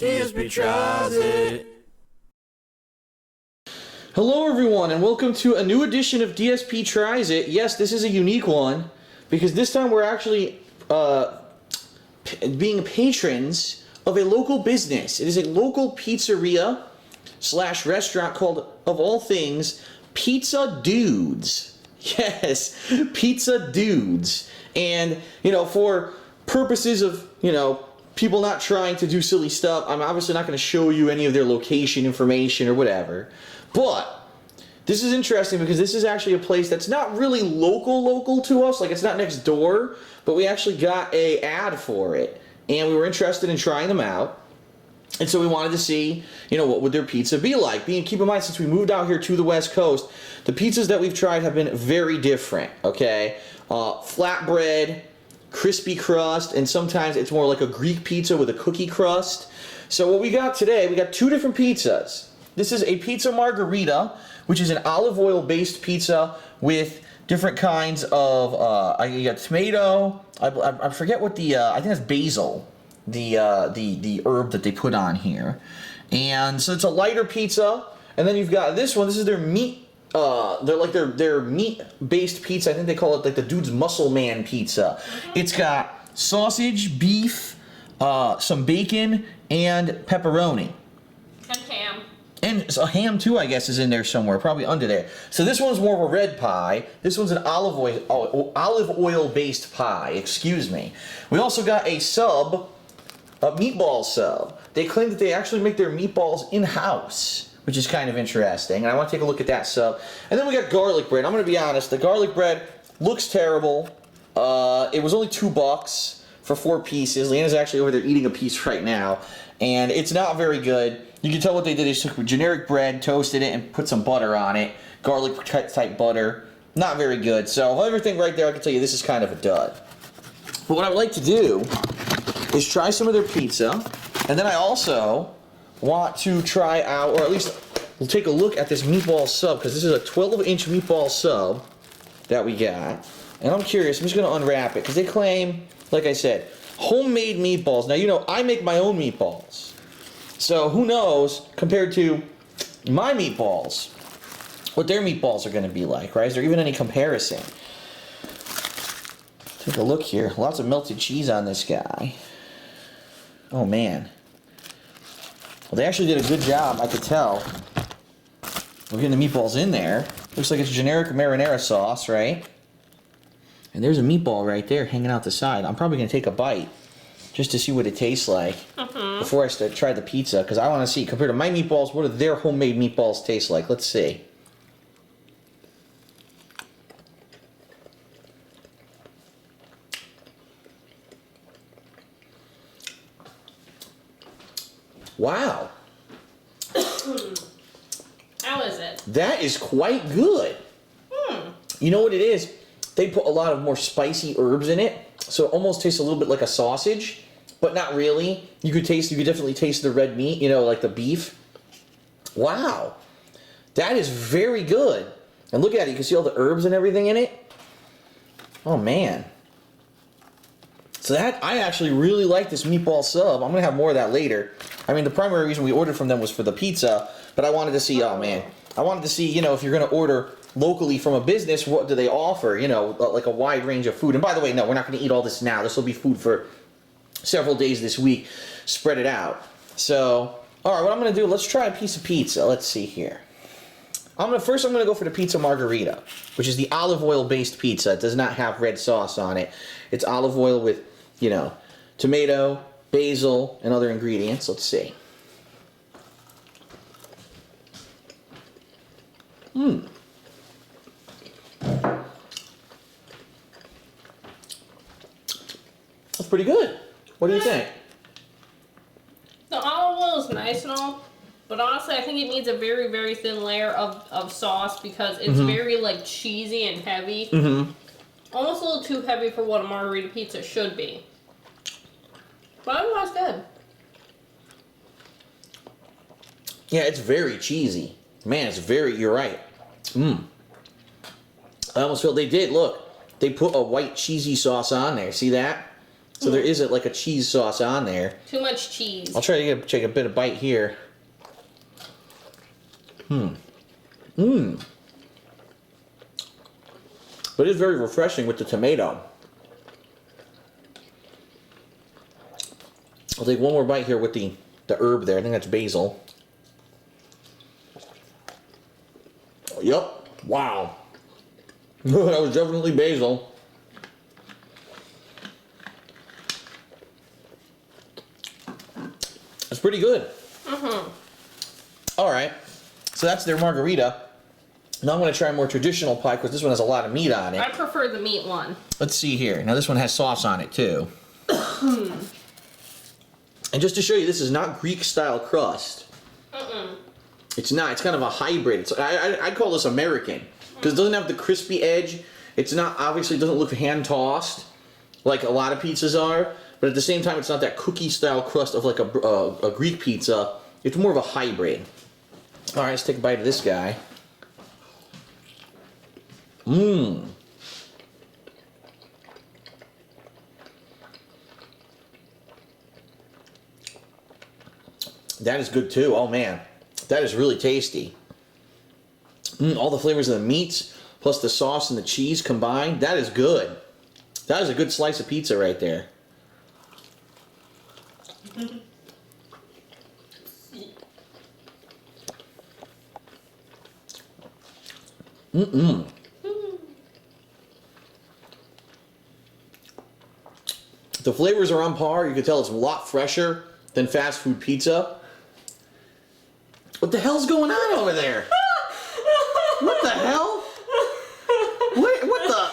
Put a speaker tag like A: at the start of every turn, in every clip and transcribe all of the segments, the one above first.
A: DSP tries it.
B: Hello everyone and welcome to a new edition of DSP Tries It. Yes, this is a unique one because this time we're actually being patrons of a local business. It is a local pizzeria slash restaurant called, of all things, Pizza Dudes. Yes, Pizza Dudes. And, you know, for purposes of, you know, people not trying to do silly stuff, I'm obviously not going to show you any of their location information or whatever. But this is interesting because this is actually a place that's not really local to us. Like, it's not next door, but we actually got a ad for it. And we were interested in trying them out. And so we wanted to see, you know, what would their pizza be like. Keep in mind, since we moved out here to the West Coast, the pizzas that we've tried have been very different, okay? Flatbread, crispy crust, and sometimes it's more like a Greek pizza with a cookie crust. So what we got today, we got two different pizzas. This is a pizza margherita, which is an olive oil based pizza with different kinds of, you got tomato, I forget what the, I think that's basil, the herb that they put on here. And so it's a lighter pizza, and then you've got this one, this is their meat, their meat based pizza. I think they call it like the Dude's Muscle Man pizza. It's got sausage, beef, some bacon, and pepperoni.
C: And ham.
B: And a ham too, I guess, is in there somewhere, probably under there. So this one's more of a red pie. This one's an olive oil based pie, excuse me. We also got a sub, a meatball sub. They claim that they actually make their meatballs in-house, which is kind of interesting. And I want to take a look at that sub. And then we got garlic bread. I'm going to be honest, the garlic bread looks terrible. It was only $2 for 4 pieces. Leanna's actually over there eating a piece right now. And it's not very good. You can tell what they did is took generic bread, toasted it, and put some butter on it. Garlic type butter. Not very good. So everything right there, I can tell you this is kind of a dud. But what I would like to do is try some of their pizza. And then I also want to try out, or at least we'll take a look at this meatball sub, because this is a 12-inch meatball sub that we got. And I'm curious, I'm just going to unwrap it, because they claim, like I said, homemade meatballs. Now, you know, I make my own meatballs. So who knows, compared to my meatballs, what their meatballs are going to be like, right? Is there even any comparison? Take a look here. Lots of melted cheese on this guy. Oh, man. Well, they actually did a good job, I could tell. We're getting the meatballs in there. Looks like it's generic marinara sauce, right? And there's a meatball right there hanging out the side. I'm probably going to take a bite just to see what it tastes like before I try the pizza, because I want to see, compared to my meatballs, what do their homemade meatballs taste like? Let's see. Wow.
C: How is it?
B: That is quite good. You know what it is? They put a lot of more spicy herbs in it, so it almost tastes a little bit like a sausage, but not really. You could definitely taste the red meat, you know, like the beef. Wow. That is very good. And look at it, you can see all the herbs and everything in it. Oh, man. So that, I actually really like this meatball sub. I'm going to have more of that later. I mean, the primary reason we ordered from them was for the pizza, but I wanted to see, oh, man. I wanted to see, you know, if you're going to order locally from a business, what do they offer? You know, like a wide range of food. And by the way, no, we're not going to eat all this now. This will be food for several days this week. Spread it out. So, all right, what I'm going to do, let's try a piece of pizza. Let's see here. First I'm going to go for the pizza margherita, which is the olive oil based pizza. It does not have red sauce on it. It's olive oil with, you know, tomato, basil, and other ingredients. Let's see. That's pretty good. What do you think?
C: The olive oil is nice and all, but honestly, I think it needs a very, very thin layer of sauce because it's very, like, cheesy and heavy. Almost a little too heavy for what a margherita pizza should be. But otherwise, good.
B: Yeah, it's very cheesy. Man, it's very, you're right. I almost feel they did, look. They put a white cheesy sauce on there. See that? So there isn't like a cheese sauce on there.
C: Too much cheese.
B: I'll try to take a bit of bite here. But it's very refreshing with the tomato. I'll take one more bite here with the herb there. I think that's basil. Yep. Wow. That was definitely basil. It's pretty good. All right. So that's their margarita. Now I'm going to try a more traditional pie because this one has a lot of meat on it.
C: I prefer the meat one.
B: Let's see here. Now this one has sauce on it too. And just to show you, this is not Greek style crust. It's not. It's kind of a hybrid. I call this American because it doesn't have the crispy edge. It's not, obviously it doesn't look hand tossed like a lot of pizzas are, but at the same time it's not that cookie style crust of like a Greek pizza. It's more of a hybrid. All right, let's take a bite of this guy. That is good too. Oh man, that is really tasty. All the flavors of the meats plus the sauce and the cheese combined, that is good. That is a good slice of pizza right there. The flavors are on par. You can tell it's a lot fresher than fast food pizza. What the hell's going on over there? What the hell? What the?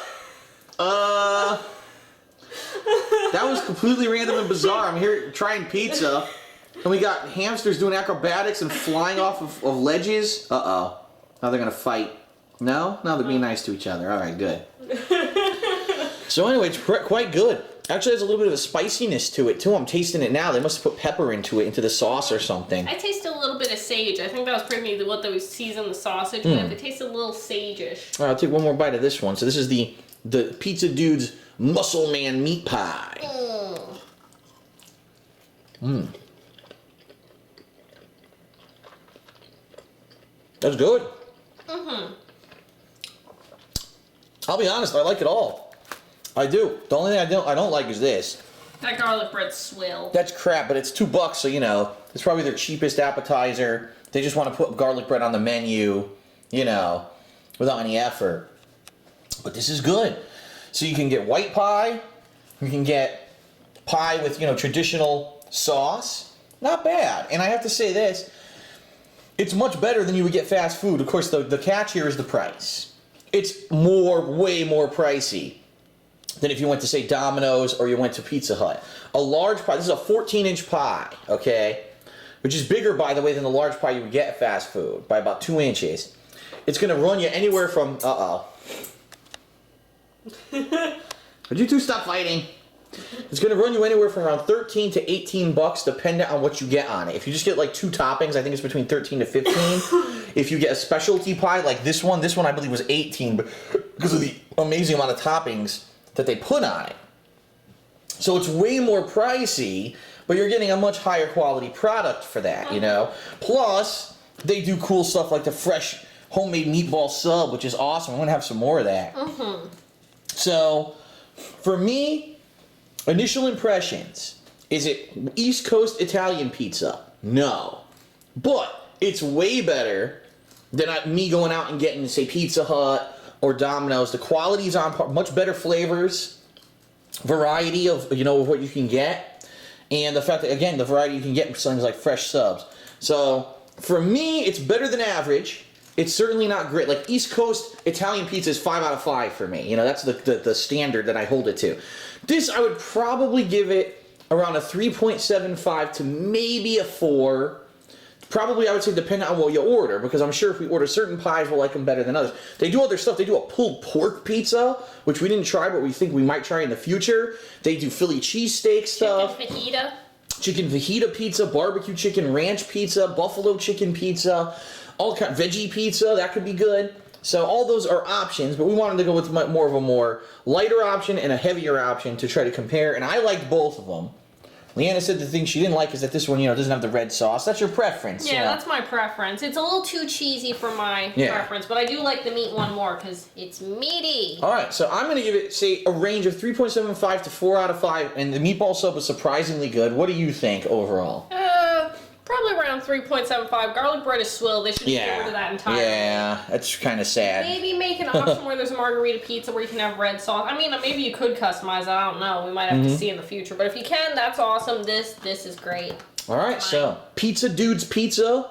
B: That was completely random and bizarre. I'm here trying pizza, and we got hamsters doing acrobatics and flying off of ledges. Uh-oh. Now they're gonna fight. No? No, they're being nice to each other. All right, good. So anyway, it's quite good. Actually, there's a little bit of a spiciness to it, too. I'm tasting it now. They must have put pepper into it, into the sauce or something.
C: I taste a little bit of sage. I think that was probably what they seasoned the sausage with. It tastes a little sage-ish.
B: All right, I'll take one more bite of this one. So this is the Pizza Dude's Muscle Man Meat Pie. That's good. I'll be honest, I like it all. I do. The only thing I don't like is this.
C: That garlic bread's swill.
B: That's crap, but it's $2, so you know, it's probably their cheapest appetizer. They just want to put garlic bread on the menu, you know, without any effort. But this is good. So you can get white pie, you can get pie with, you know, traditional sauce. Not bad. And I have to say this, it's much better than you would get fast food. Of course, the catch here is the price. It's way more pricey than if you went to, say, Domino's or you went to Pizza Hut. A large pie, this is a 14-inch pie, okay? Which is bigger, by the way, than the large pie you would get at fast food by about 2 inches. It's going to run you anywhere from, Would you two stop fighting? It's going to run you anywhere from around $13 to $18 depending on what you get on it. If you just get like 2 toppings, I think it's between 13 to 15. If you get a specialty pie like this one I believe was 18 because of the amazing amount of toppings that they put on it. So it's way more pricey, but you're getting a much higher quality product for that, you know? Plus, they do cool stuff like the fresh homemade meatball sub, which is awesome. I'm going to have some more of that. So, for me, initial impressions, is it East Coast Italian pizza? No. But it's way better than me going out and getting, say, Pizza Hut or Domino's. The quality's on par, much better flavors, variety of, you know, of what you can get, and the fact that, again, the variety you can get with things like fresh subs. So, for me, it's better than average. It's certainly not great. Like, East Coast Italian pizza is 5 out of 5 for me. You know, that's the standard that I hold it to. This, I would probably give it around a 3.75 to maybe a 4. Probably, I would say, depending on what you order, because I'm sure if we order certain pies, we'll like them better than others. They do other stuff. They do a pulled pork pizza, which we didn't try, but we think we might try in the future. They do Philly cheesesteak stuff.
C: Chicken fajita.
B: Chicken fajita pizza, barbecue chicken ranch pizza, buffalo chicken pizza, all kind veggie pizza, that could be good. So all those are options, but we wanted to go with more of a more lighter option and a heavier option to try to compare, and I liked both of them. Leanna said the thing she didn't like is that this one, doesn't have the red sauce. That's your preference.
C: Yeah, that's my preference. It's a little too cheesy for my preference, but I do like the meat one more because it's meaty.
B: All right, so I'm going to give it, say, a range of 3.75 to 4 out of 5, and the meatball sub was surprisingly good. What do you think overall?
C: Probably around 3.75. Garlic bread is swill. They should get rid of that entirely.
B: Yeah, that's kind of sad.
C: Maybe make an option where there's a margarita pizza where you can have red sauce. I mean, maybe you could customize it. I don't know. We might have to see in the future. But if you can, that's awesome. This is great.
B: All right, so Pizza Dudes Pizza,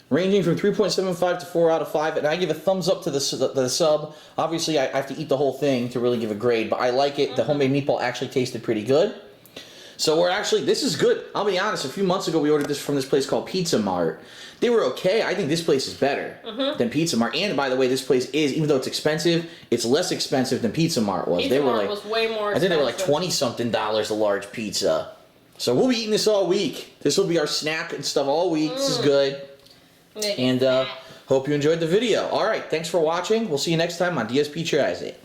B: ranging from 3.75 to 4 out of 5, and I give a thumbs up to the sub. Obviously, I have to eat the whole thing to really give a grade, but I like it. The homemade meatball actually tasted pretty good. So this is good. I'll be honest, a few months ago we ordered this from this place called Pizza Mart. They were okay. I think this place is better than Pizza Mart. And by the way, this place is, even though it's expensive, it's less expensive than Pizza Mart was.
C: Pizza Mart was way more expensive.
B: I think they were like $20-something a large pizza. So we'll be eating this all week. This will be our snack and stuff all week. This is good. And hope you enjoyed the video. All right, thanks for watching. We'll see you next time on DSP Tries It.